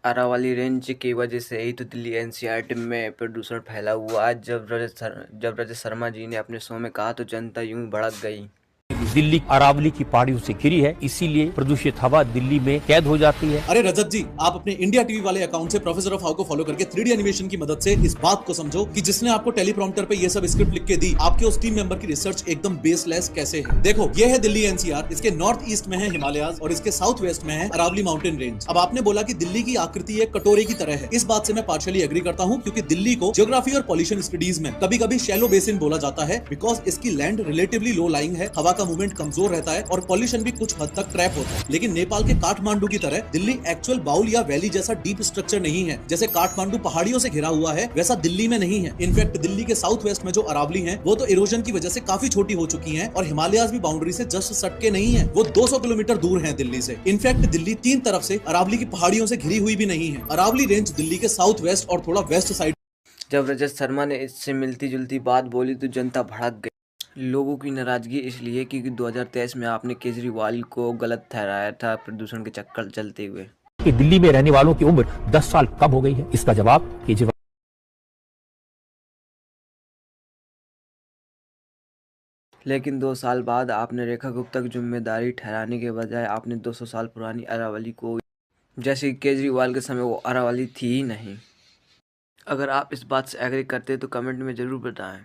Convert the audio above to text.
Aravalli range की वजह से ही तो दिल्ली एनसीआर में प्रदूषण फैला हुआ। आज जब रजत शर्मा जी ने अपने शो में कहा तो जनता यूं भड़क गई। दिल्ली अरावली की पहाड़ियों से घिरी है, इसीलिए प्रदूषित हवा दिल्ली में कैद हो जाती है। अरे रजत जी, आप अपने इंडिया टीवी वाले अकाउंट से प्रोफेसर ऑफ हाउ को फॉलो करके 3D एनिमेशन की मदद से इस बात को समझो कि जिसने आपको टेलीप्रॉम्प्टर पे ये सब स्क्रिप्ट लिख के दी, आपके उस टीम मेंबर की रिसर्च एकदम बेसलेस कैसे है। देखो, ये है दिल्ली एनसीआर, इसके नॉर्थ ईस्ट में है हिमालयाज और इसके साउथ वेस्ट में है अरावली माउंटेन रेंज। अब आपने बोला कि दिल्ली की आकृति एक कटोरे की तरह है। इस बात से मैं पार्शियली एग्री करता हूँ, क्योंकि दिल्ली को ज्योग्राफी और पॉल्यूशन स्टडीज में कभी कभी शैलो बेसिन बोला जाता है, बिकॉज इसकी लैंड रिलेटिवली लो लाइंग है, हवा का मूवमेंट कमजोर रहता है और पॉल्यूशन भी कुछ हद तक ट्रैप होता है। लेकिन नेपाल के काठमांडू की तरह दिल्ली एक्चुअल बाउल या वैली जैसा डीप स्ट्रक्चर नहीं है। जैसे काठमांडू पहाड़ियों से घिरा हुआ है, वैसा दिल्ली में नहीं है। इनफैक्ट दिल्ली के साउथ वेस्ट में जो अरावली है, वो तो इरोजन की वजह से काफी छोटी हो चुकी है और हिमालयाज भी बाउंड्री से जस्ट सटके नहीं है, वो 200 किलोमीटर दूर है दिल्ली से। इनफैक्ट दिल्ली तीन तरफ से अरावली की पहाड़ियों से घिरी हुई भी नहीं है। अरावली रेंज दिल्ली के साउथ वेस्ट और थोड़ा वेस्ट साइड। जब रजत शर्मा ने इससे मिलती जुलती बात बोली तो जनता भड़क गई। लोगों की नाराजगी इसलिए क्योंकि 2023 में आपने केजरीवाल को गलत ठहराया था प्रदूषण के चक्कर चलते हुए। कि दिल्ली में रहने वालों की उम्र 10 साल कम हो गई है, इसका जवाब केजरीवाल। लेकिन 2 साल बाद आपने रेखा गुप्ता की जिम्मेदारी ठहराने के बजाय आपने 200 साल पुरानी अरावली को, जैसे कि केजरीवाल के समय वो अरावली थी ही नहीं। अगर आप इस बात से एग्री करते तो कमेंट में ज़रूर बताएं।